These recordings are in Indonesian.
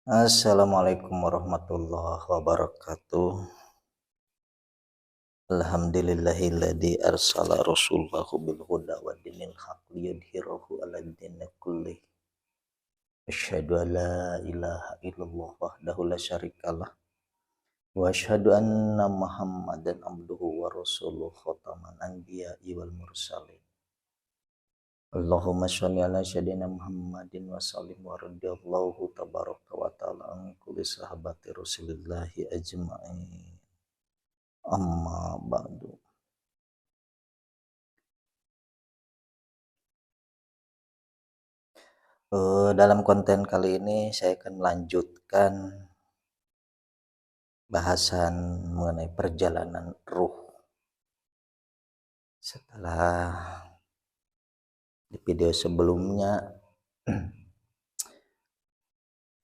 Assalamualaikum warahmatullahi wabarakatuh. Alhamdulillahilladzi arsala rasulahu bil huda wa dinil haq liyudhhirahu 'alad dini kullih. Asyhadu an la ilaha illallah wahdahu la syarikalah wa asyhadu anna Muhammadan abduhu wa rasuluhu khataman anbiya'i wal mursalin. Allahumma sholli ala sayyidina Muhammadin wa sallim wa radhiyallahu tabaraka wa ta'ala an kulli sahabati Rasulillahi ajma'in. Amma ba'du. Dalam konten kali ini saya akan melanjutkan bahasan mengenai perjalanan ruh. Setelah di video sebelumnya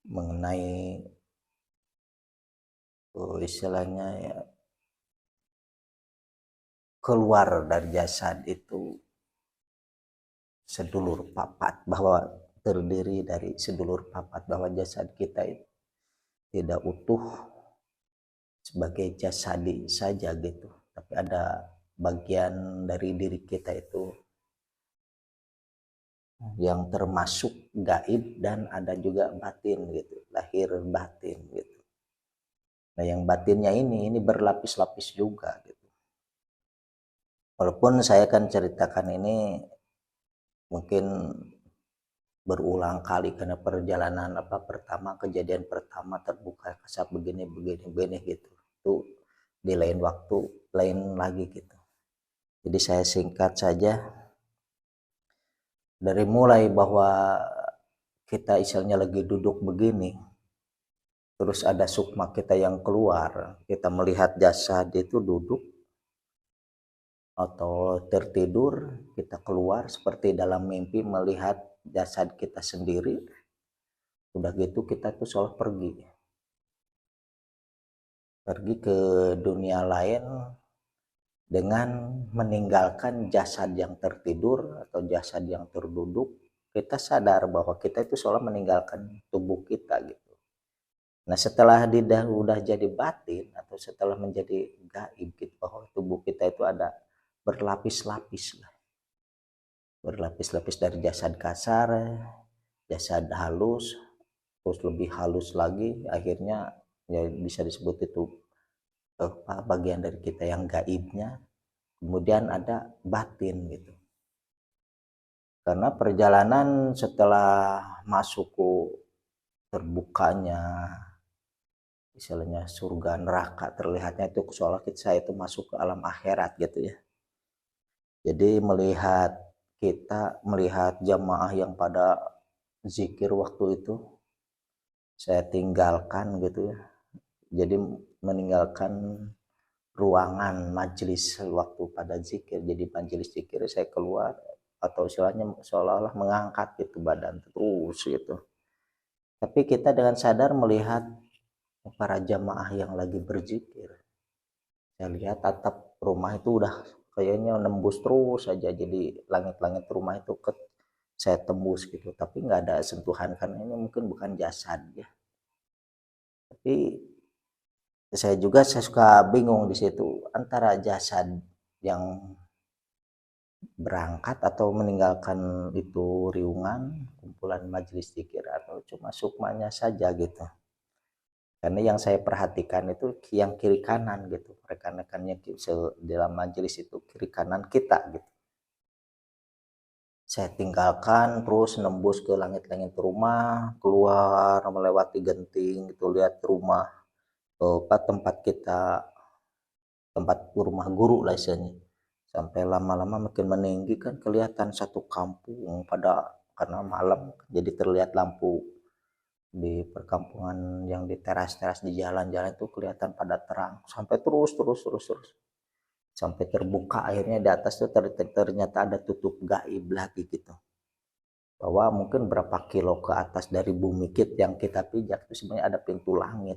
mengenai istilahnya ya, keluar dari jasad itu sedulur papat, bahwa terdiri dari sedulur papat, bahwa jasad kita itu tidak utuh sebagai jasadi saja gitu, tapi ada bagian dari diri kita itu yang termasuk gaib dan ada juga batin gitu, lahir batin gitu. Nah yang batinnya ini berlapis-lapis juga gitu. Walaupun saya kan ceritakan ini mungkin berulang kali karena perjalanan pertama, kejadian pertama terbuka kasar begini gitu, itu di lain waktu lain lagi gitu. Jadi saya singkat saja, dari mulai bahwa kita istilahnya lagi duduk begini, terus ada sukma kita yang keluar, kita melihat jasad itu duduk atau tertidur, kita keluar seperti dalam mimpi melihat jasad kita sendiri. Udah gitu kita tuh seolah pergi ke dunia lain dengan meninggalkan jasad yang tertidur atau jasad yang terduduk. Kita sadar bahwa kita itu seolah meninggalkan tubuh kita gitu. Nah setelah udah jadi batin atau setelah menjadi gaib gitu, bahwa tubuh kita itu ada berlapis-lapis lah, berlapis-lapis dari jasad kasar, jasad halus, terus lebih halus lagi, akhirnya ya bisa disebut itu bagian dari kita yang gaibnya. Kemudian ada batin gitu, karena perjalanan setelah masuk ke terbukanya istilahnya surga neraka, terlihatnya itu seolah saya itu masuk ke alam akhirat gitu ya. Jadi melihat jamaah yang pada zikir waktu itu saya tinggalkan gitu ya. Jadi meninggalkan ruangan majelis waktu pada zikir, jadi majelis zikir saya keluar, atau istilahnya seolah-olah mengangkat gitu badan terus gitu. Tapi kita dengan sadar melihat para jamaah yang lagi berzikir. Saya lihat atap rumah itu udah kayaknya nembus terus saja, jadi langit-langit rumah itu saya tembus gitu, tapi nggak ada sentuhan karena ini mungkin bukan jasad ya. Tapi saya suka bingung di situ antara jasad yang berangkat atau meninggalkan itu riungan kumpulan majelis zikir atau cuma sukmanya saja gitu. Karena yang saya perhatikan itu yang kiri kanan gitu, rekan-rekannya dalam majelis itu kiri kanan kita gitu. Saya tinggalkan terus nembus ke langit-langit rumah, keluar melewati genting gitu, lihat rumah tempat kita, tempat rumah guru lah istilahnya. Sampai lama-lama makin meninggi kan kelihatan satu kampung pada, karena malam jadi terlihat lampu di perkampungan yang di teras-teras di jalan-jalan itu kelihatan pada terang sampai terus sampai terbuka, akhirnya di atas tuh ternyata ada tutup gaib lagi gitu, bahwa mungkin berapa kilo ke atas dari bumi yang kita pijak itu sebenarnya ada pintu langit,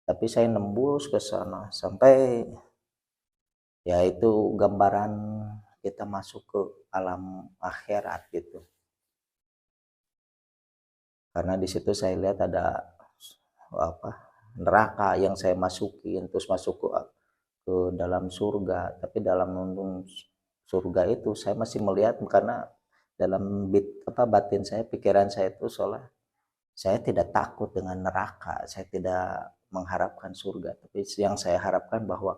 tapi saya nembus ke sana sampai ya itu gambaran kita masuk ke alam akhirat gitu. karena di situ saya lihat ada apa neraka yang saya masukin, terus masuk ke dalam surga. Tapi dalam surga itu saya masih melihat, karena dalam batin saya, pikiran saya itu seolah saya tidak takut dengan neraka, saya tidak mengharapkan surga, tapi yang saya harapkan bahwa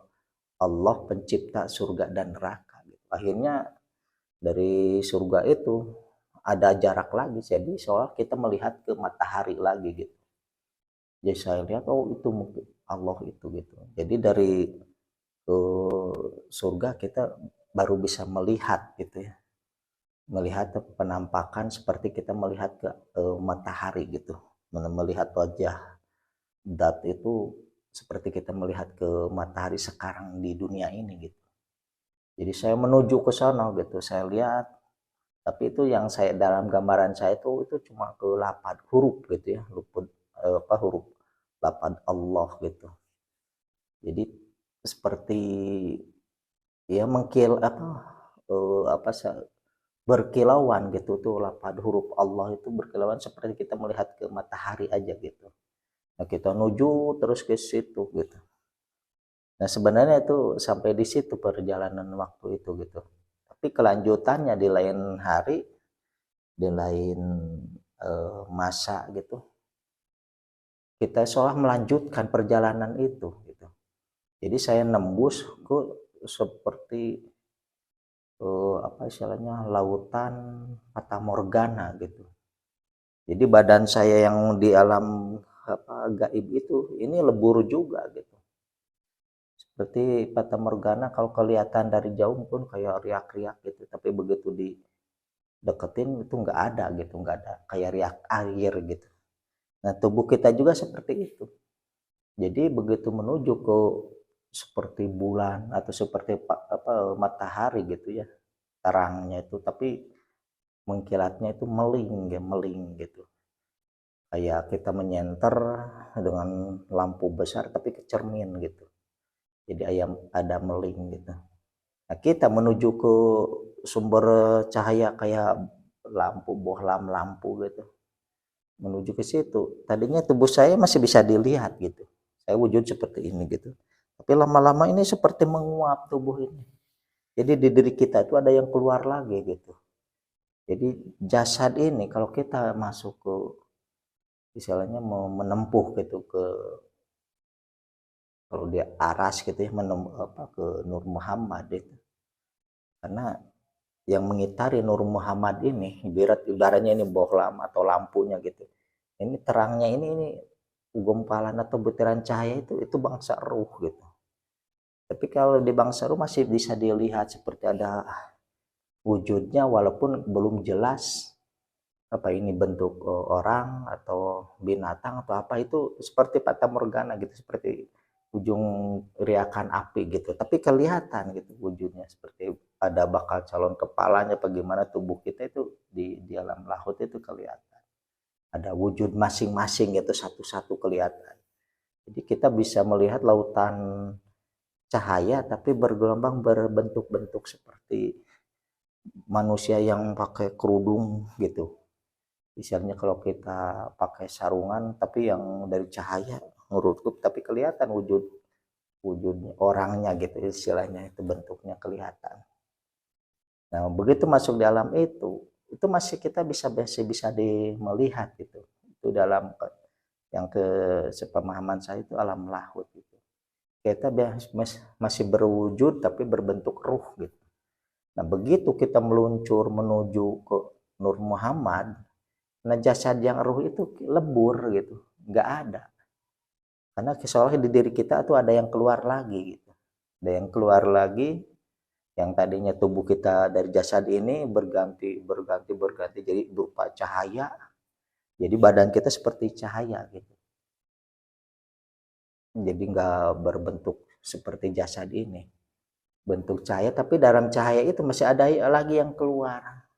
Allah pencipta surga dan neraka gitu. Akhirnya dari surga itu ada jarak lagi, jadi seolah kita melihat ke matahari lagi gitu. Jadi saya lihat, oh itu mungkin Allah itu gitu. Jadi dari surga kita baru bisa melihat gitu ya, melihat penampakan seperti kita melihat ke matahari gitu, melihat wajah dat itu seperti kita melihat ke matahari sekarang di dunia ini gitu. Jadi saya menuju ke sana gitu, saya lihat, tapi itu yang saya dalam gambaran saya itu cuma ke lapad huruf gitu ya, luput huruf lapad Allah gitu. Jadi seperti ya mengkil berkilauan gitu tuh, lapad huruf Allah itu berkilauan seperti kita melihat ke matahari aja gitu. Nah, kita nuju terus ke situ gitu. Nah, sebenarnya itu sampai di situ perjalanan waktu itu gitu. Tapi kelanjutannya di lain hari, di lain masa gitu, kita seolah melanjutkan perjalanan itu gitu. Jadi saya nembus ke seperti apa istilahnya, lautan fata morgana gitu. Jadi badan saya yang di alam gaib itu ini lebur juga gitu. Seperti fata morgana, kalau kelihatan dari jauh pun kayak riak-riak gitu, tapi begitu dideketin itu nggak ada gitu, nggak ada kayak riak air gitu. Nah, tubuh kita juga seperti itu. Jadi begitu menuju ke seperti bulan atau seperti matahari gitu ya, terangnya itu, tapi mengkilatnya itu meling ya, meling gitu. Kayak kita menyenter dengan lampu besar tapi ke cermin gitu. Jadi ada meling gitu. Nah, kita menuju ke sumber cahaya kayak lampu, bohlam lampu gitu. Menuju ke situ. Tadinya tubuh saya masih bisa dilihat gitu. Saya wujud seperti ini gitu. Tapi lama-lama ini seperti menguap tubuh ini. Jadi di diri kita itu ada yang keluar lagi gitu. Jadi jasad ini kalau kita masuk ke istilahnya mau menempuh gitu ke, kalau dia aras gitu ya, ke Nur Muhammad itu. Karena yang mengitari Nur Muhammad ini, ibaratnya ini bohlam atau lampunya gitu. Ini terangnya ini gumpalan atau butiran cahaya itu bangsa ruh gitu. Tapi kalau di bangsa ruh masih bisa dilihat seperti ada wujudnya, walaupun belum jelas apa ini bentuk orang atau binatang atau apa, itu seperti fata morgana gitu, seperti ujung riakan api gitu, tapi kelihatan gitu wujudnya, seperti ada bakal calon kepalanya bagaimana tubuh kita itu di alam lahut itu kelihatan ada wujud masing-masing gitu, satu-satu kelihatan. Jadi kita bisa melihat lautan cahaya tapi bergelombang berbentuk-bentuk seperti manusia yang pakai kerudung gitu. Misalnya kalau kita pakai sarungan tapi yang dari cahaya ngerutup, tapi kelihatan wujudnya orangnya gitu, istilahnya itu bentuknya kelihatan. Nah, begitu masuk di alam itu masih kita masih bisa melihat gitu. Itu dalam yang ke sepemahaman saya itu alam lahut gitu. Kita masih berwujud tapi berbentuk ruh gitu. Nah, begitu kita meluncur menuju ke Nur Muhammad, nah jasad yang ruh itu lebur gitu, nggak ada. Karena soalnya di diri kita tuh ada yang keluar lagi gitu. Ada yang keluar lagi, yang tadinya tubuh kita dari jasad ini berganti jadi berupa cahaya. Jadi badan kita seperti cahaya gitu. Jadi nggak berbentuk seperti jasad ini. Bentuk cahaya, tapi dalam cahaya itu masih ada lagi yang keluar.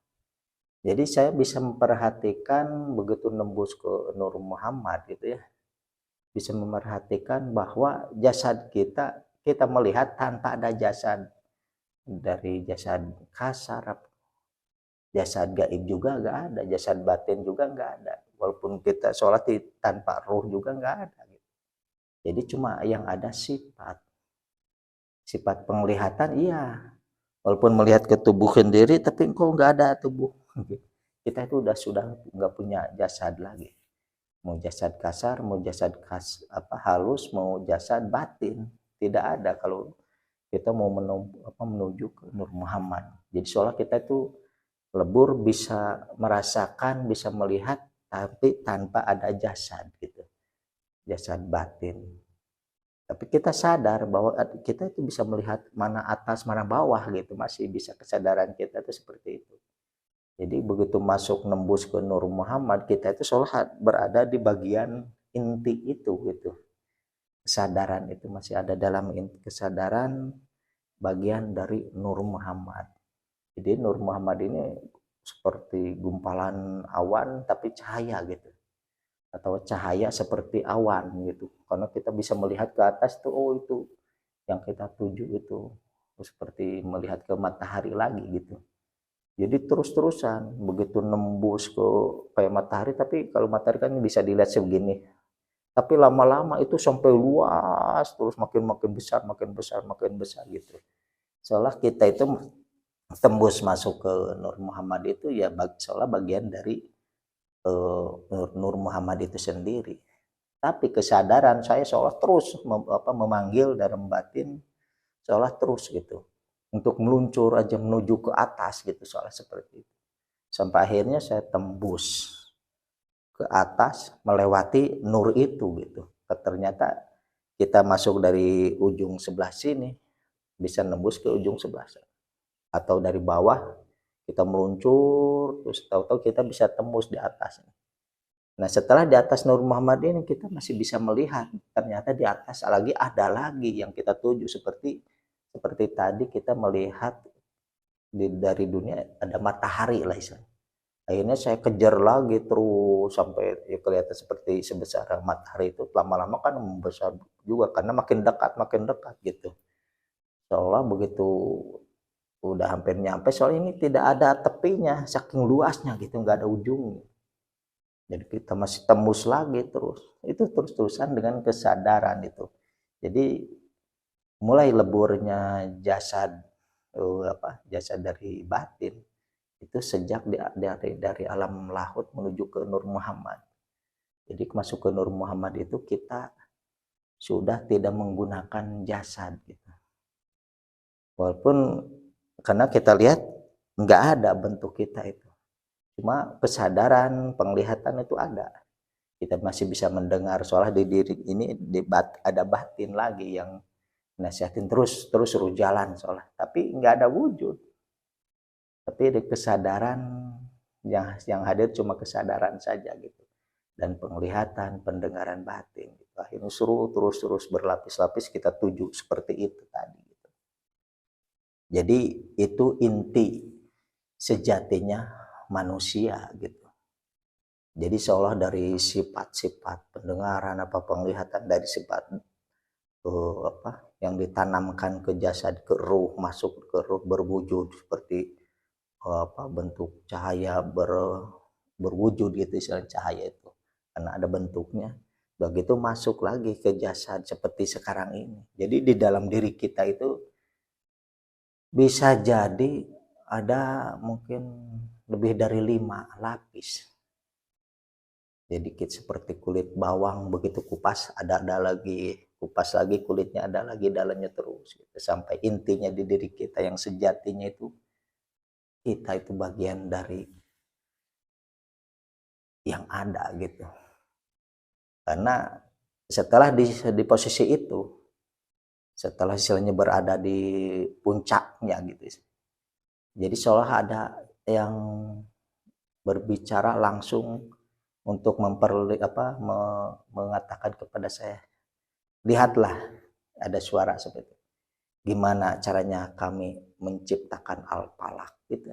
Jadi saya bisa memperhatikan begitu nembus ke Nur Muhammad gitu ya. Bisa memperhatikan bahwa jasad kita melihat tanpa ada jasad, dari jasad kasar, jasad gaib juga nggak ada, jasad batin juga nggak ada, walaupun kita sholat tanpa ruh juga nggak ada gitu. Jadi cuma yang ada sifat penglihatan iya, walaupun melihat ke tubuh sendiri tapi kok nggak ada tubuh. Kita itu sudah nggak punya jasad lagi, mau jasad kasar, mau jasad halus, mau jasad batin, tidak ada kalau kita mau menuju ke Nur Muhammad. Jadi seolah kita itu lebur, bisa merasakan, bisa melihat, tapi tanpa ada jasad gitu, jasad batin. Tapi kita sadar bahwa kita itu bisa melihat mana atas mana bawah gitu, masih bisa, kesadaran kita itu seperti itu. Jadi begitu masuk nembus ke Nur Muhammad, kita itu seolah berada di bagian inti itu gitu. Kesadaran itu masih ada dalam kesadaran bagian dari Nur Muhammad. Jadi Nur Muhammad ini seperti gumpalan awan tapi cahaya gitu, atau cahaya seperti awan gitu, karena kita bisa melihat ke atas tuh, oh itu yang kita tuju itu, seperti melihat ke matahari lagi gitu. Jadi terus-terusan begitu nembus ke kayak matahari, tapi kalau matahari kan bisa dilihat segini, tapi lama-lama itu sampai luas terus, makin besar, makin besar, makin besar gitu. Seolah kita itu tembus masuk ke Nur Muhammad itu ya seolah bagian dari Nur Muhammad itu sendiri. Tapi kesadaran saya seolah terus memanggil dalam batin, seolah terus gitu untuk meluncur aja menuju ke atas gitu, seolah seperti itu. Sampai akhirnya saya tembus ke atas melewati nur itu gitu. Ternyata kita masuk dari ujung sebelah sini bisa nembus ke ujung sebelah sana, atau dari bawah kita meluncur terus tahu-tahu kita bisa tembus di atas. Nah setelah di atas Nur Muhammad ini kita masih bisa melihat ternyata di atas lagi ada lagi yang kita tuju, seperti tadi kita melihat dari dunia ada matahari lah istilahnya. Akhirnya saya kejar lagi terus sampai ya kelihatan seperti sebesar matahari itu, lama-lama kan membesar juga karena makin dekat gitu. Seolah begitu udah hampir nyampe, soalnya ini tidak ada tepinya saking luasnya gitu, nggak ada ujungnya. Jadi kita masih tembus lagi terus, itu terus-terusan dengan kesadaran itu. Jadi mulai leburnya jasad, jasad dari batin itu sejak dari alam lahut menuju ke Nur Muhammad. Jadi masuk ke Nur Muhammad itu kita sudah tidak menggunakan jasad gitu. Walaupun karena kita lihat nggak ada bentuk kita itu, cuma kesadaran penglihatan itu ada. Kita masih bisa mendengar, soalnya di diri ini ada batin lagi yang nasihatin terus suruh jalan soalnya, tapi nggak ada wujud. Tapi ada kesadaran yang hadir cuma kesadaran saja gitu, dan penglihatan, pendengaran batin gitu. Akhirnya suruh terus berlapis-lapis kita tuju seperti itu tadi gitu. Jadi itu inti sejatinya manusia gitu. Jadi seolah dari sifat-sifat pendengaran penglihatan, dari sifat yang ditanamkan ke jasad, ke ruh, masuk ke ruh, berwujud seperti bentuk cahaya berwujud gitu, istilah cahaya itu karena ada bentuknya. Begitu masuk lagi ke jasad seperti sekarang ini. Jadi di dalam diri kita itu bisa jadi ada mungkin lebih dari 5 lapis. Jadi seperti kulit bawang, begitu kupas ada lagi, kupas lagi kulitnya ada lagi, dalamnya terus gitu. Sampai intinya di diri kita yang sejatinya itu, kita itu bagian dari yang ada gitu. Karena setelah di posisi itu, setelah istilahnya berada di puncaknya gitu, jadi seolah ada yang berbicara langsung untuk mengatakan kepada saya, lihatlah, ada suara seperti itu. Gimana caranya kami menciptakan al-falaq gitu.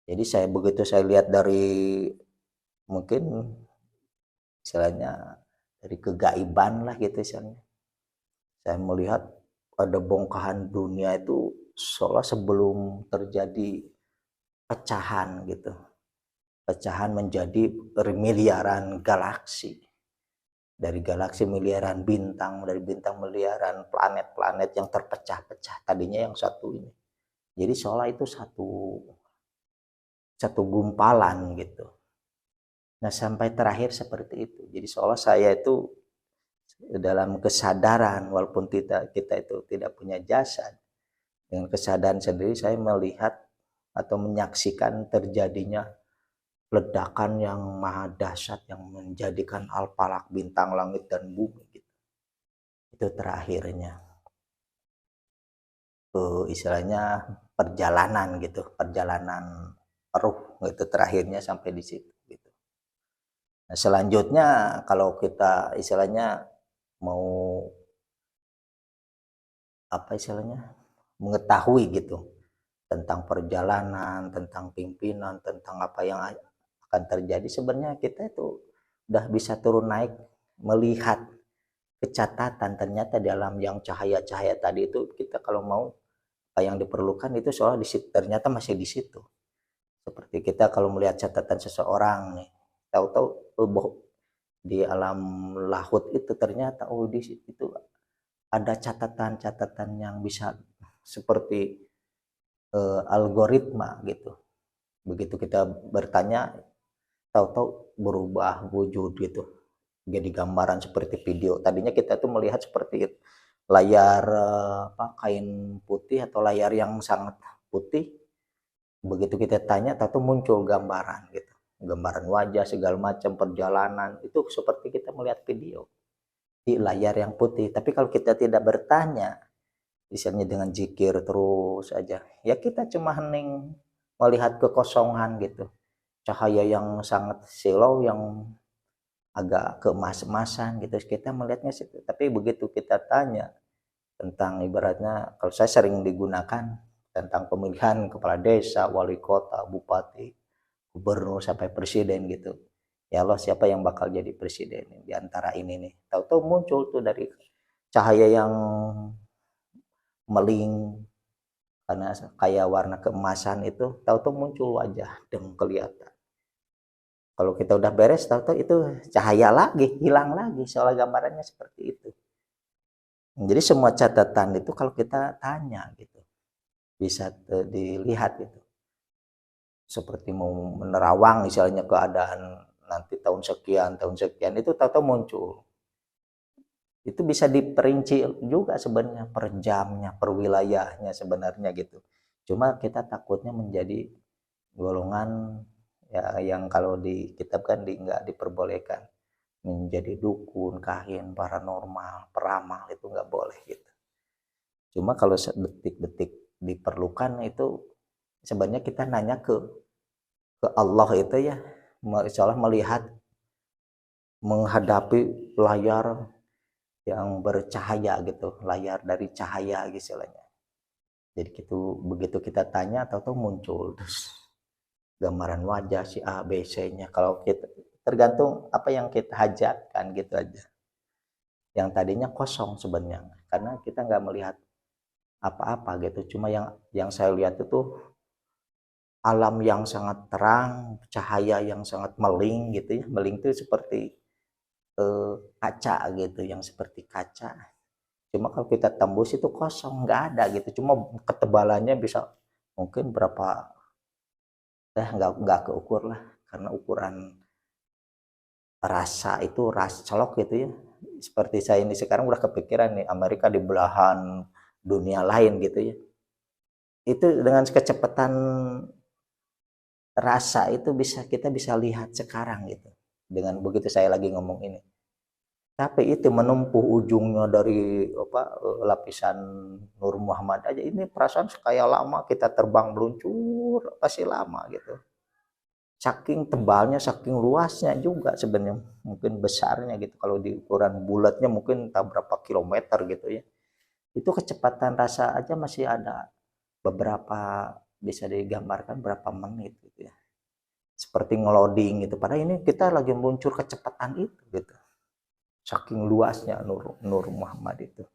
Jadi begitu saya lihat dari mungkin istilahnya dari kegaiban lah gitu istilahnya. Saya melihat ada bongkahan dunia itu seolah sebelum terjadi pecahan gitu. pecahan menjadi miliaran galaksi. Dari galaksi miliaran bintang, dari bintang miliaran planet-planet yang terpecah-pecah. Tadinya yang satu ini. Jadi seolah itu satu gumpalan gitu. Nah, sampai terakhir seperti itu. Jadi seolah saya itu dalam kesadaran, walaupun kita itu tidak punya jasad, dengan kesadaran sendiri saya melihat atau menyaksikan terjadinya ledakan yang maha dahsyat yang menjadikan alpalak bintang langit dan bumi gitu. Itu terakhirnya istilahnya perjalanan gitu, perjalanan ruh gitu, terakhirnya sampai di situ gitu. Nah, selanjutnya kalau kita istilahnya mau apa istilahnya mengetahui gitu tentang perjalanan, tentang pimpinan, tentang apa yang akan terjadi, sebenarnya kita itu udah bisa turun naik melihat kecatatan. Ternyata dalam yang cahaya-cahaya tadi itu kita kalau mau apa yang diperlukan itu soal di situ, ternyata masih di situ. Seperti kita kalau melihat catatan seseorang nih, tahu-tahu di alam lahut itu ternyata di situ ada catatan-catatan yang bisa seperti algoritma gitu. Begitu kita bertanya, tahu-tahu berubah wujud gitu. Jadi gambaran seperti video. Tadinya kita tuh melihat seperti layar kain putih atau layar yang sangat putih. Begitu kita tanya, tahu-tahu muncul gambaran gitu. Gambaran wajah segala macam perjalanan itu seperti kita melihat video di layar yang putih. Tapi kalau kita tidak bertanya, misalnya dengan zikir terus aja, ya kita cuma hening melihat kekosongan gitu, cahaya yang sangat silau yang agak keemas-emasan gitu, kita melihatnya situ. Tapi begitu kita tanya tentang ibaratnya, kalau saya sering digunakan tentang pemilihan kepala desa, wali kota, bupati, gubernur sampai presiden gitu, ya Allah siapa yang bakal jadi presiden di antara ini nih, tahu-tahu muncul tuh dari cahaya yang meling karena kayak warna keemasan itu, tahu-tahu muncul wajah dan kelihatan. Kalau kita udah beres, tahu-tahu itu cahaya lagi, hilang lagi, soal gambarannya seperti itu. Jadi semua catatan itu kalau kita tanya gitu, bisa dilihat gitu. Seperti mau menerawang misalnya keadaan nanti tahun sekian itu tahu-tahu muncul. Itu bisa diperinci juga sebenarnya per jamnya, per wilayahnya sebenarnya gitu. Cuma kita takutnya menjadi golongan ya yang kalau di kitab kan nggak diperbolehkan menjadi dukun, kahin, paranormal, peramal, itu nggak boleh gitu. Cuma kalau detik-detik diperlukan itu sebenarnya kita nanya ke Allah itu ya, seolah melihat menghadapi layar yang bercahaya gitu, layar dari cahaya istilahnya. Jadi gitu, begitu kita tanya tahu-tahu muncul terus gambaran wajah si A, B, C-nya. Kalau kita tergantung apa yang kita hajatkan gitu aja. Yang tadinya kosong sebenarnya karena kita nggak melihat apa-apa gitu. Cuma yang saya lihat itu alam yang sangat terang, cahaya yang sangat meling gitu ya. Meling itu seperti kaca gitu, yang seperti kaca. Cuma kalau kita tembus itu kosong, nggak ada gitu. Cuma ketebalannya bisa mungkin berapa, nggak keukur lah, karena ukuran rasa itu colok gitu ya. Seperti saya ini sekarang udah kepikiran nih Amerika di belahan dunia lain gitu ya. Itu dengan kecepatan rasa itu kita bisa lihat sekarang gitu. Dengan begitu saya lagi ngomong ini. Tapi itu menempuh ujungnya dari lapisan Nur Muhammad aja, ini perasaan kayak lama kita terbang meluncur pasti lama gitu. Saking tebalnya, saking luasnya juga sebenarnya, mungkin besarnya gitu. Kalau di ukuran bulatnya mungkin tak berapa kilometer gitu ya. Itu kecepatan rasa aja masih ada beberapa, bisa digambarkan berapa menit gitu ya. Seperti ngeloading gitu. Padahal ini kita lagi meluncur kecepatan itu gitu. Saking luasnya Nur Muhammad itu,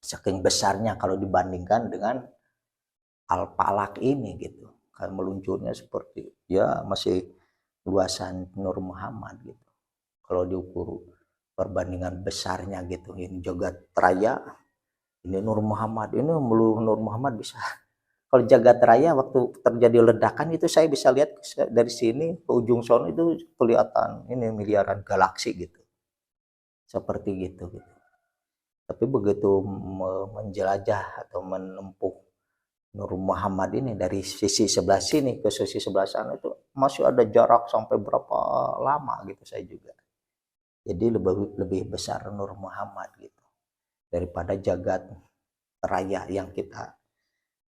saking besarnya kalau dibandingkan dengan Al-Falaq ini gitu. Kan meluncurnya seperti ya masih luasan Nur Muhammad gitu. Kalau diukur perbandingan besarnya gitu, ini jagat raya, ini Nur Muhammad, ini Nur Muhammad bisa. Kalau jagat raya waktu terjadi ledakan itu saya bisa lihat dari sini ke ujung sono itu kelihatan ini miliaran galaksi gitu. Seperti gitu gitu. Tapi begitu menjelajah atau menempuh Nur Muhammad ini dari sisi sebelah sini ke sisi sebelah sana itu masih ada jarak sampai berapa lama gitu saya juga. Jadi lebih besar Nur Muhammad gitu daripada jagat raya yang kita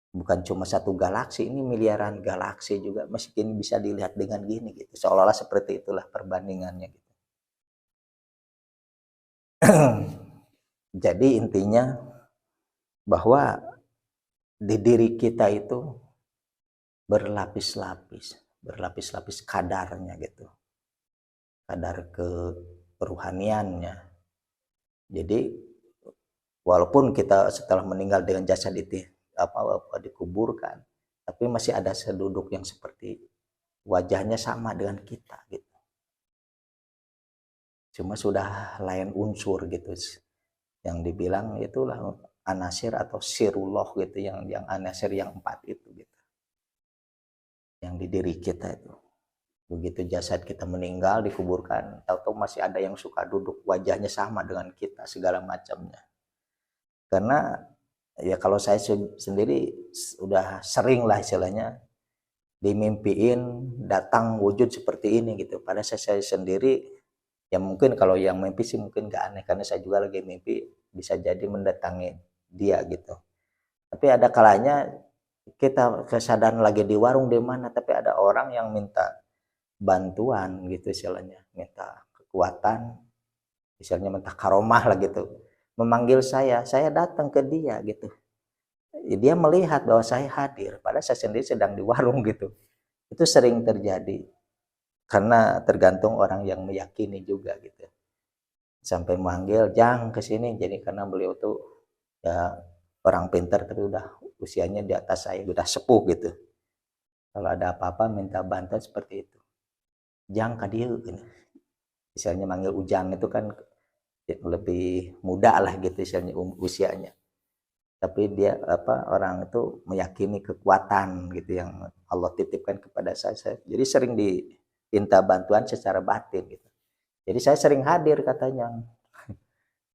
bukan cuma satu galaksi, ini miliaran galaksi juga mungkin bisa dilihat dengan gini gitu. Seolah-olah seperti itulah perbandingannya gitu. Jadi intinya bahwa di diri kita itu berlapis-lapis kadarnya gitu. Kadar keruhaniannya. Jadi walaupun kita setelah meninggal dengan jasad itu dikuburkan, tapi masih ada seduduk yang seperti wajahnya sama dengan kita gitu. Cuma sudah lain unsur gitu. Yang dibilang itulah anasir atau sirullah gitu, yang anasir yang 4 itu gitu. Yang di diri kita itu. Begitu jasad kita meninggal dikuburkan, tahu-tahu masih ada yang suka duduk wajahnya sama dengan kita segala macamnya. Karena ya kalau saya sendiri udah sering lah istilahnya dimimpiin datang wujud seperti ini gitu. Pada saya sendiri ya mungkin kalau yang mimpi sih mungkin gak aneh karena saya juga lagi mimpi bisa jadi mendatangi dia gitu. Tapi ada kalanya kita kesadaran lagi di warung di mana tapi ada orang yang minta bantuan gitu istilahnya, minta kekuatan, misalnya minta karomah lah gitu, memanggil saya datang ke dia gitu. Dia melihat bahwa saya hadir, padahal saya sendiri sedang di warung gitu. Itu sering terjadi, karena tergantung orang yang meyakini juga gitu. Sampai manggil, Jang ke sini, jadi karena beliau tuh ya orang pintar tapi udah usianya di atas saya, udah sepuh gitu. Kalau ada apa-apa minta bantuan seperti itu. Jang ka dieu gitu. Misalnya manggil Ujang itu kan lebih muda lah gitu misalnya usianya. Tapi dia orang itu meyakini kekuatan gitu yang Allah titipkan kepada saya. Jadi sering diminta bantuan secara batin gitu. Jadi saya sering hadir katanya,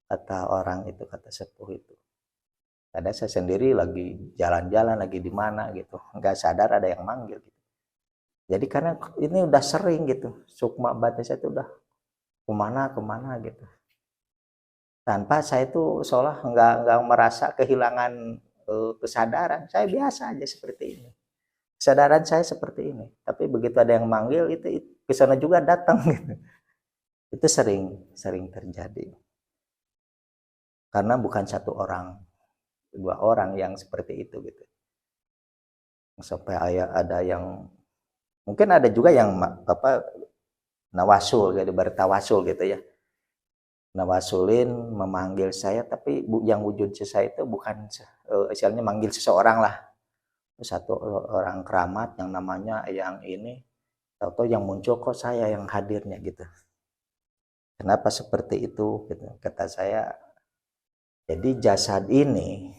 kata orang itu, kata sepuh itu. Kadang saya sendiri lagi jalan-jalan lagi di mana gitu, nggak sadar ada yang manggil gitu. Jadi karena ini udah sering gitu, sukma batin saya itu udah kemana gitu. Tanpa saya itu seolah nggak merasa kehilangan kesadaran, saya biasa aja seperti ini, kesadaran saya seperti ini, tapi begitu ada yang manggil itu ke sana juga datang gitu. Itu sering terjadi karena bukan satu orang, dua orang yang seperti itu gitu. Sampai ada yang mungkin ada juga yang nawasul gitu, bertawasul gitu ya, nawasulin memanggil saya, tapi yang wujud saya itu bukan misalnya manggil seseorang lah, satu orang keramat yang namanya yang ini, atau yang muncul kok saya yang hadirnya gitu. Kenapa seperti itu gitu, kata saya. Jadi jasad ini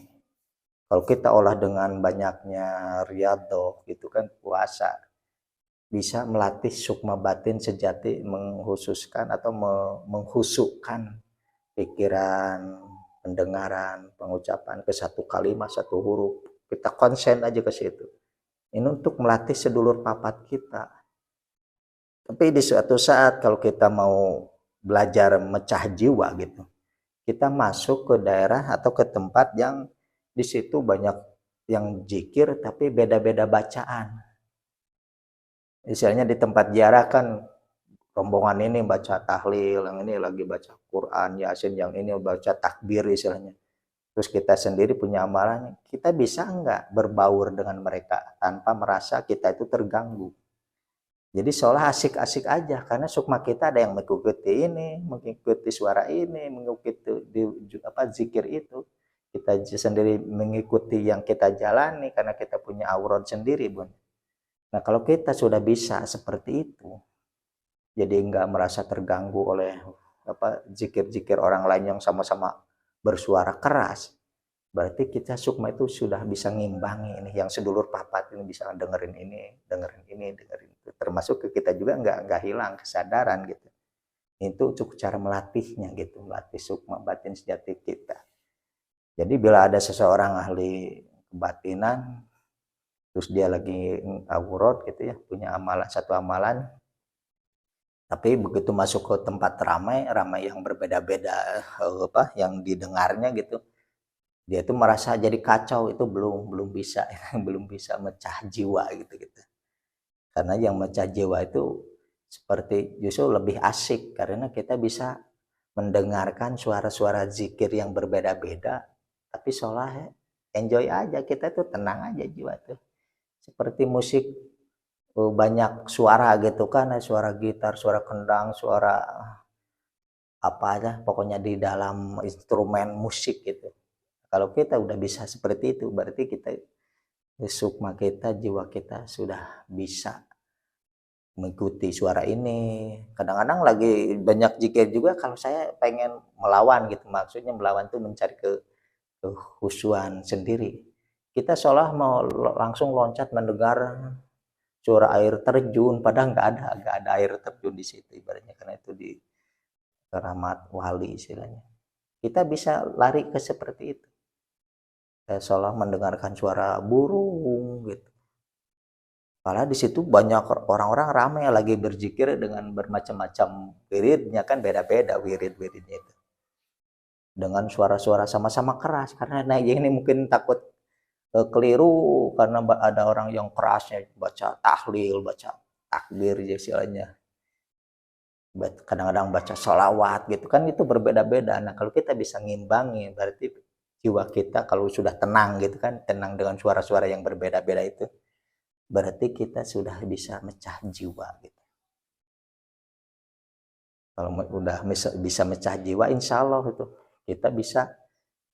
kalau kita olah dengan banyaknya riyadhah gitu kan, puasa, bisa melatih sukma batin sejati, menghususkan atau menghusukkan pikiran, pendengaran, pengucapan ke satu kalimat, satu huruf. Kita konsen aja ke situ. Ini untuk melatih sedulur papat kita. Tapi di suatu saat kalau kita mau belajar mecah jiwa gitu, kita masuk ke daerah atau ke tempat yang di situ banyak yang zikir tapi beda-beda bacaan. Misalnya di tempat ziarah kan rombongan ini baca tahlil, yang ini lagi baca Quran, Yasin, yang ini baca takbir istilahnya. Terus kita sendiri punya amalan, kita bisa enggak berbaur dengan mereka tanpa merasa kita itu terganggu. Jadi seolah asik-asik aja, karena sukma kita ada yang mengikuti ini, mengikuti suara ini, mengikuti zikir itu. Kita sendiri mengikuti yang kita jalani karena kita punya aurat sendiri, Bun. Nah, kalau kita sudah bisa seperti itu, jadi nggak merasa terganggu oleh zikir-zikir orang lain yang sama-sama bersuara keras. Berarti kita sukma itu sudah bisa ngimbangi ini yang sedulur papat ini, bisa dengerin ini, dengerin ini, dengerin itu. Termasuk ke kita juga nggak hilang kesadaran gitu. Itu cukup cara melatihnya gitu, melatih sukma batin sejati kita. Jadi bila ada seseorang ahli kebatinan, terus dia lagi awurot gitu ya, punya amalan satu amalan, tapi begitu masuk ke tempat ramai yang berbeda-beda yang didengarnya gitu, dia itu merasa jadi kacau, itu belum bisa belum bisa mecah jiwa gitu. Karena yang mecah jiwa itu seperti justru lebih asik karena kita bisa mendengarkan suara-suara zikir yang berbeda-beda, tapi seolah enjoy aja, kita tuh tenang aja jiwa tuh. Seperti musik banyak suara gitu kan, suara gitar, suara kendang, suara apa aja, pokoknya di dalam instrumen musik gitu. Kalau kita udah bisa seperti itu, berarti kita sukma kita, jiwa kita sudah bisa mengikuti suara ini. Kadang-kadang lagi banyak zikir juga kalau saya pengen melawan gitu, maksudnya melawan tuh mencari kehusuan sendiri. Kita seolah mau langsung loncat mendengar suara air terjun, padahal nggak ada air terjun di situ ibaratnya, karena itu di keramat wali istilahnya. Kita bisa lari ke seperti itu. Seolah mendengarkan suara burung gitu. Padahal di situ banyak orang-orang ramai lagi berzikir dengan bermacam-macam wiridnya, kan beda-beda wirid-wiridnya itu. Dengan suara-suara sama-sama keras, karena ini mungkin takut keliru karena ada orang yang kerasnya baca tahlil, baca takbir istilahnya. Kadang-kadang baca sholawat gitu kan, itu berbeda-beda. Nah kalau kita bisa ngimbangi, berarti jiwa kita kalau sudah tenang gitu kan, tenang dengan suara-suara yang berbeda-beda itu, berarti kita sudah bisa mecah jiwa gitu. Kalau udah bisa mecah jiwa, insya Allah itu kita bisa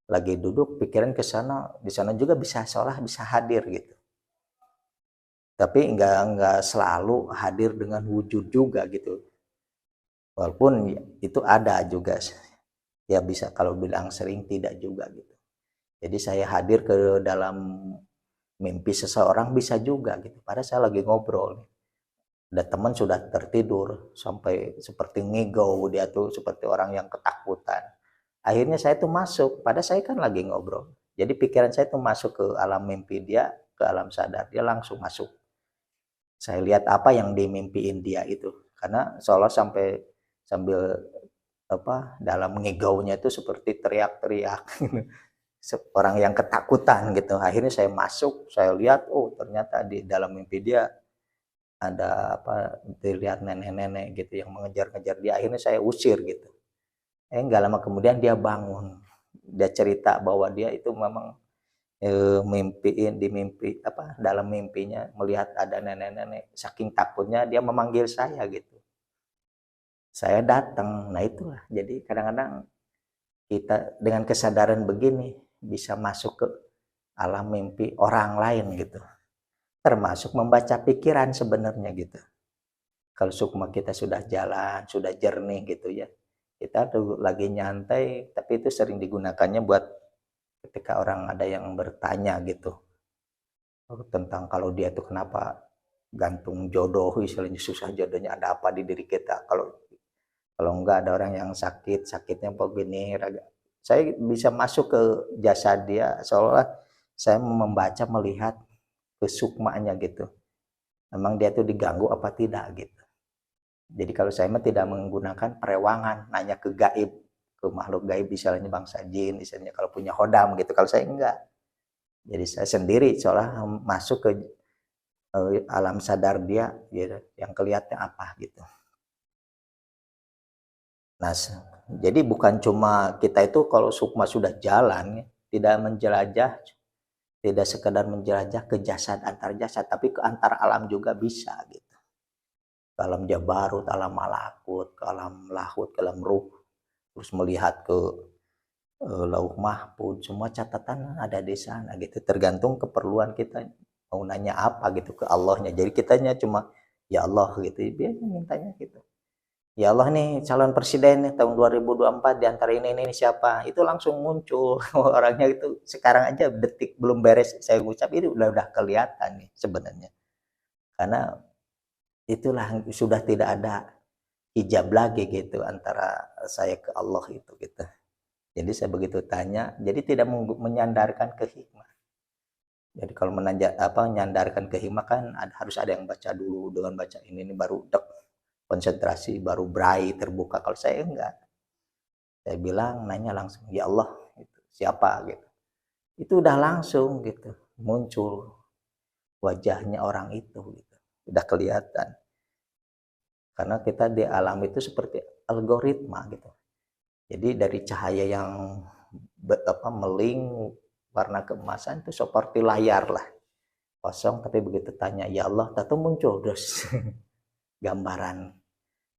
lagi duduk pikiran ke sana, di sana juga bisa seolah bisa hadir gitu. Tapi enggak selalu hadir dengan wujud juga gitu. Walaupun itu ada juga, ya bisa kalau bilang sering tidak juga gitu. Jadi saya hadir ke dalam mimpi seseorang bisa juga gitu. Padahal saya lagi ngobrol, ada teman sudah tertidur sampai seperti ngigau, dia tuh seperti orang yang ketakutan. Akhirnya saya tuh masuk, padahal saya kan lagi ngobrol. Jadi pikiran saya tuh masuk ke alam mimpi dia, ke alam sadar dia, langsung masuk. Saya lihat apa yang dimimpiin dia itu, karena seolah sambil dalam ngigaunya itu seperti teriak-teriak orang yang ketakutan gitu. Akhirnya saya masuk, saya lihat, oh ternyata di dalam mimpi dia ada dilihat nenek-nenek gitu yang mengejar-ngejar dia. Akhirnya saya usir gitu. Nggak lama kemudian dia bangun, dia cerita bahwa dia itu memang di mimpi dalam mimpinya melihat ada nenek-nenek, saking takutnya dia memanggil saya gitu. Saya datang. Nah itulah, jadi kadang-kadang kita dengan kesadaran begini bisa masuk ke alam mimpi orang lain gitu, termasuk membaca pikiran sebenarnya gitu. Kalau sukma kita sudah jalan, sudah jernih gitu ya, kita tuh lagi nyantai, tapi itu sering digunakannya buat ketika orang ada yang bertanya gitu tentang kalau dia tuh kenapa gantung jodoh, istilahnya susah jodohnya, ada apa di diri kita. Kalau enggak ada orang yang sakitnya begini, saya bisa masuk ke jasad dia, seolah saya membaca, melihat kesukmanya gitu. Memang dia tuh diganggu apa tidak gitu. Jadi kalau saya mah tidak menggunakan perewangan, nanya ke gaib, ke makhluk gaib, misalnya bangsa jin, misalnya kalau punya hodam gitu. Kalau saya enggak. Jadi saya sendiri seolah masuk ke alam sadar dia gitu, yang kelihatan apa gitu. Nah, jadi bukan cuma kita itu kalau sukma sudah jalan, tidak menjelajah, tidak sekedar menjelajah ke jasad, antar jasad, tapi ke antar alam juga bisa gitu. Ke alam jabarut, alam malakut, ke alam lahut, ke alam ruh, terus melihat ke lauh mahfuz, semua catatan ada di sana gitu. Tergantung keperluan kita mau nanya apa gitu ke Allahnya. Jadi kitanya cuma ya Allah gitu, dia mintanya gitu. ya Allah nih calon presiden nih tahun 2024 di antara ini siapa? Itu langsung muncul orangnya itu sekarang aja detik belum beres saya ucap ini udah kelihatan nih sebenarnya. Karena itulah sudah tidak ada hijab lagi gitu antara saya ke Allah itu gitu. Jadi saya begitu tanya, jadi tidak menyandarkan ke hikmah. Jadi kalau menyandarkan ke hikmah kan harus ada yang baca dulu, dengan baca ini baru dek konsentrasi, baru braille terbuka. Kalau saya enggak, saya bilang nanya langsung, ya Allah, gitu. Siapa gitu. Itu udah langsung gitu muncul wajahnya orang itu gitu. Udah kelihatan. Karena kita di alam itu seperti algoritma gitu. Jadi dari cahaya yang meling warna keemasan itu seperti layar lah kosong, tapi begitu tanya ya Allah tentu muncul terus gambaran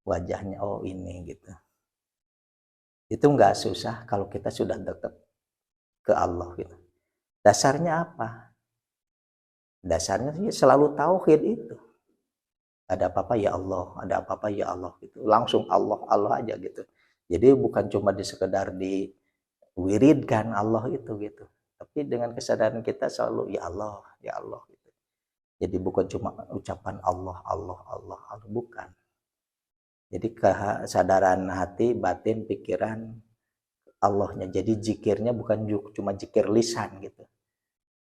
wajahnya, oh ini gitu. Itu nggak susah kalau kita sudah dekat ke Allah gitu. Dasarnya apa? Dasarnya sih selalu tauhid itu. Ada apa-apa ya Allah, ada apa-apa ya Allah gitu. Langsung Allah Allah aja gitu. Jadi bukan cuma di sekedar di wiridkan Allah itu gitu. Tapi dengan kesadaran kita selalu ya Allah gitu. Jadi bukan cuma ucapan Allah Allah Allah Allah, bukan. Jadi kesadaran hati, batin, pikiran Allahnya. Jadi zikirnya bukan cuma zikir lisan gitu.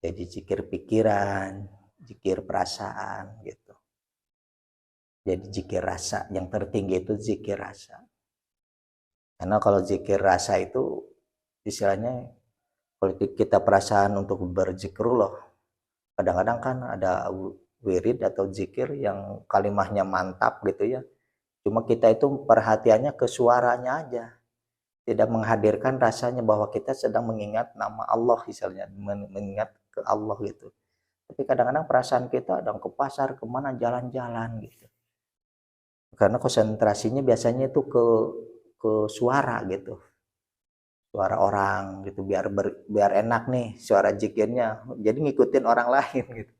Jadi zikir pikiran, zikir perasaan gitu. Jadi zikir rasa, yang tertinggi itu zikir rasa. Karena kalau zikir rasa itu istilahnya kalau kita perasaan untuk berzikrullah, kadang-kadang kan ada wirid atau zikir yang kalimahnya mantap gitu ya. Cuma kita itu perhatiannya ke suaranya aja. Tidak menghadirkan rasanya bahwa kita sedang mengingat nama Allah misalnya, mengingat ke Allah gitu. Tapi kadang-kadang perasaan kita sedang ke pasar, kemana jalan-jalan gitu. Karena konsentrasinya biasanya itu ke suara gitu. Suara orang gitu biar enak nih suara zikirnya. Jadi ngikutin orang lain gitu.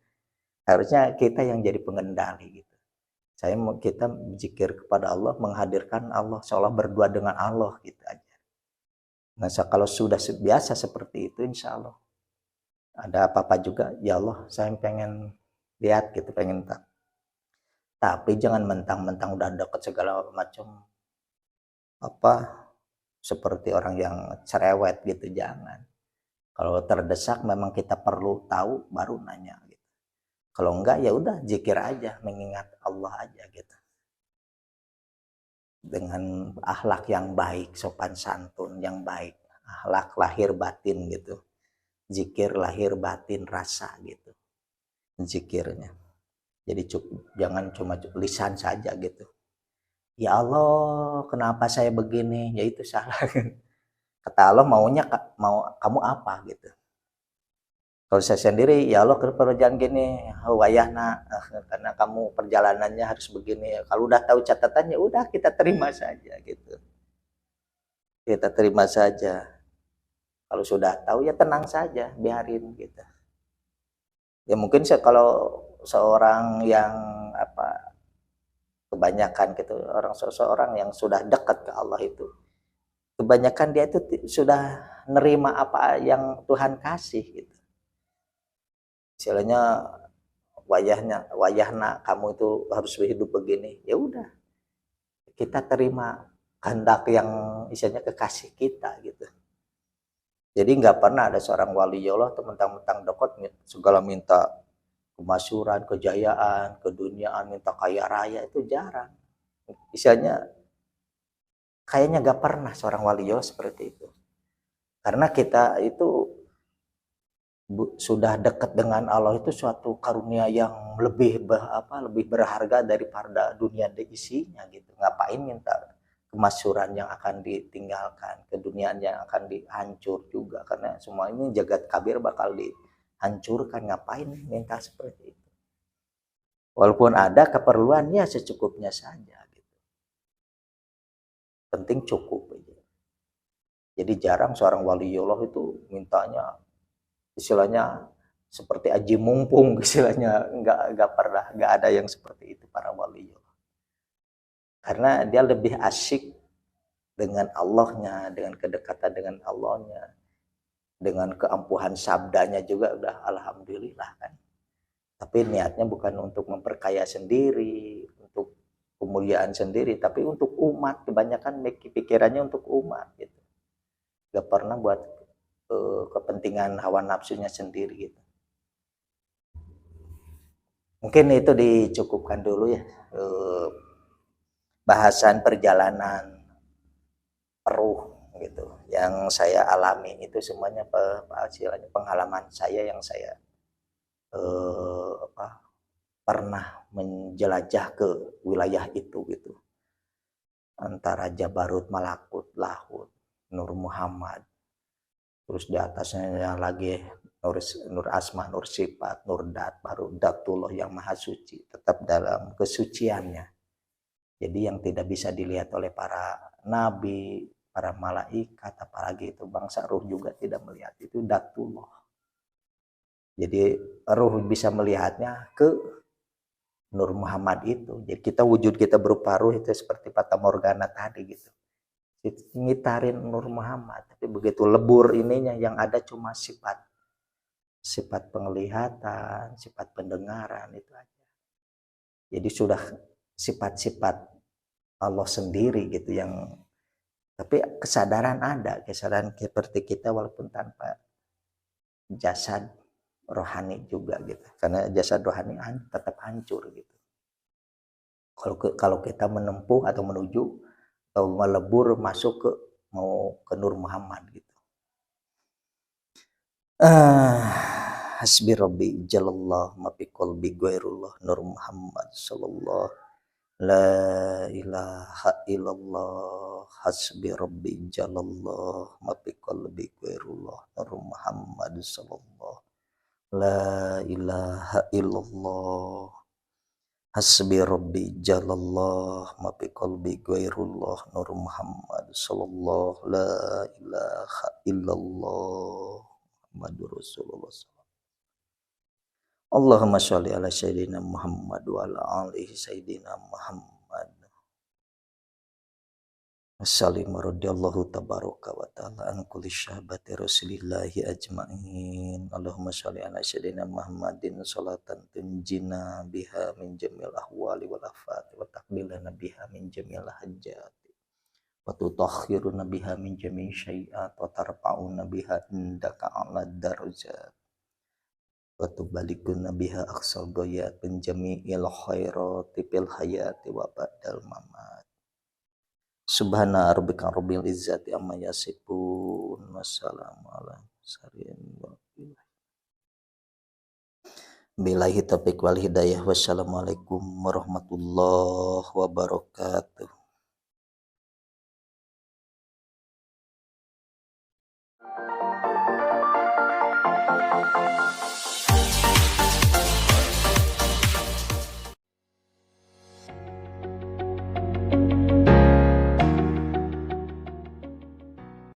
Harusnya kita yang jadi pengendali gitu. Kita zikir kepada Allah, menghadirkan Allah, seolah berdua dengan Allah gitu aja. Nah, kalau sudah biasa seperti itu, insya Allah ada apa-apa juga, ya Allah, saya pengen lihat gitu, pengen tak. Tapi jangan mentang-mentang udah deket segala macam apa seperti orang yang cerewet gitu, jangan. Kalau terdesak memang kita perlu tahu baru nanya gitu. Kalau enggak ya udah zikir aja, mengingat Allah aja gitu. Dengan akhlak yang baik, sopan santun yang baik, akhlak lahir batin gitu. Zikir lahir batin rasa gitu. Zikirnya. Jadi jangan cuma lisan saja gitu. Ya Allah, kenapa saya begini? Ya itu salah. Kata Allah mau kamu apa gitu. Kalau saya sendiri, ya Allah kenapa jangan gini, wayahna, karena kamu perjalanannya harus begini. Kalau udah tahu catatannya, udah kita terima saja gitu. Kita terima saja. Kalau sudah tahu ya tenang saja, biarin gitu. Ya mungkin kalau seorang yang kebanyakan gitu, seseorang yang sudah dekat ke Allah itu, kebanyakan dia itu sudah nerima apa yang Tuhan kasih gitu. Istilahnya wayahna kamu itu harus hidup begini, ya udah kita terima kehendak yang istilahnya kekasih kita gitu. Jadi nggak pernah ada seorang wali Allah mentang-mentang dekat segala minta kemasyuran, kejayaan, keduniaan, minta kaya raya, itu jarang. Istilahnya kayaknya nggak pernah seorang wali Allah seperti itu. Karena kita itu sudah dekat dengan Allah itu suatu karunia yang lebih berharga daripada dunia dan isinya gitu. Ngapain minta kemasyuran yang akan ditinggalkan, keduniaan yang akan dihancur juga, karena semua ini jagat kabir bakal dihancurkan. Ngapain minta seperti itu? Walaupun ada keperluannya secukupnya saja gitu. Penting cukup aja. Jadi jarang seorang waliullah itu mintanya istilahnya seperti aji mumpung, istilahnya nggak pernah, nggak ada yang seperti itu para waliullah. karena dia lebih asyik dengan Allahnya, dengan kedekatan dengan Allahnya, dengan keampuhan sabdanya juga udah alhamdulillah kan. Tapi niatnya bukan untuk memperkaya sendiri, untuk kemuliaan sendiri, tapi untuk umat. Kebanyakan pikirannya untuk umat gitu. Gak pernah buat kepentingan hawa nafsunya sendiri gitu. Mungkin itu dicukupkan dulu ya, bahasan perjalanan peruh gitu yang saya alami. Itu semuanya hasilnya pengalaman saya yang saya pernah menjelajah ke wilayah itu gitu, antara Jabarut, Malakut, Lahut, Nur Muhammad, terus di atasnya lagi Nur Asma, Nur Sifat, Nur Dat, baru Datullah yang maha suci, tetap dalam kesuciannya. Jadi yang tidak bisa dilihat oleh para nabi, para malaikat, apalagi itu bangsa ruh juga tidak melihat, itu Datullah. Jadi ruh bisa melihatnya ke Nur Muhammad itu. Jadi kita wujud kita berupa ruh itu seperti Fata Morgana tadi gitu. Ngitarin Nur Muhammad, tapi begitu lebur ininya yang ada cuma sifat penglihatan, sifat pendengaran itu aja. Jadi sudah sifat-sifat Allah sendiri gitu yang, tapi kesadaran ada, kesadaran seperti kita walaupun tanpa jasad rohani juga gitu. Karena jasad rohani tetap hancur gitu. Kalau kita menempuh atau menuju atau melebur masuk ke mau ke Nur Muhammad gitu. Hasbi Rabbi jalallah ma fi qalbi ghairullah Nur Muhammad sallallahu la ilaha illallah. Hasbi Rabbi jalallah ma fi qalbi ghairullah Nur Muhammad sallallahu la ilaha illallah. Hasbi Rabbi jalallah ma fi qalbi ghairullah Nur Muhammad sallallahu la ilaha illallah Muhammadur Rasulullah. Allahumma sholli ala sayyidina Muhammad wa ala alihi sayyidina Muhammad. Assalamu radhiyallahu tabaraka wa ta'ala an kulli syahbati rasulillahi ajma'in. Allahumma sholli ala sayyidina Muhammadin sholatan tunjina biha min jamil ahwali wal afati wa taqbilana biha min jamil hajati wa tutahhiruna biha min jami' syai'at wa tarfa'una biha indaka a'la darajat wa tubalikuna biha aqsal ghayat min jami'il khairati fil hayati wa ba'dal mamat. Subhana rabbika rabbil izzati amma yasifun wassalamu ala mursalin billahi taufiq wal hidayah. Wassalamualaikum warahmatullahi wabarakatuh.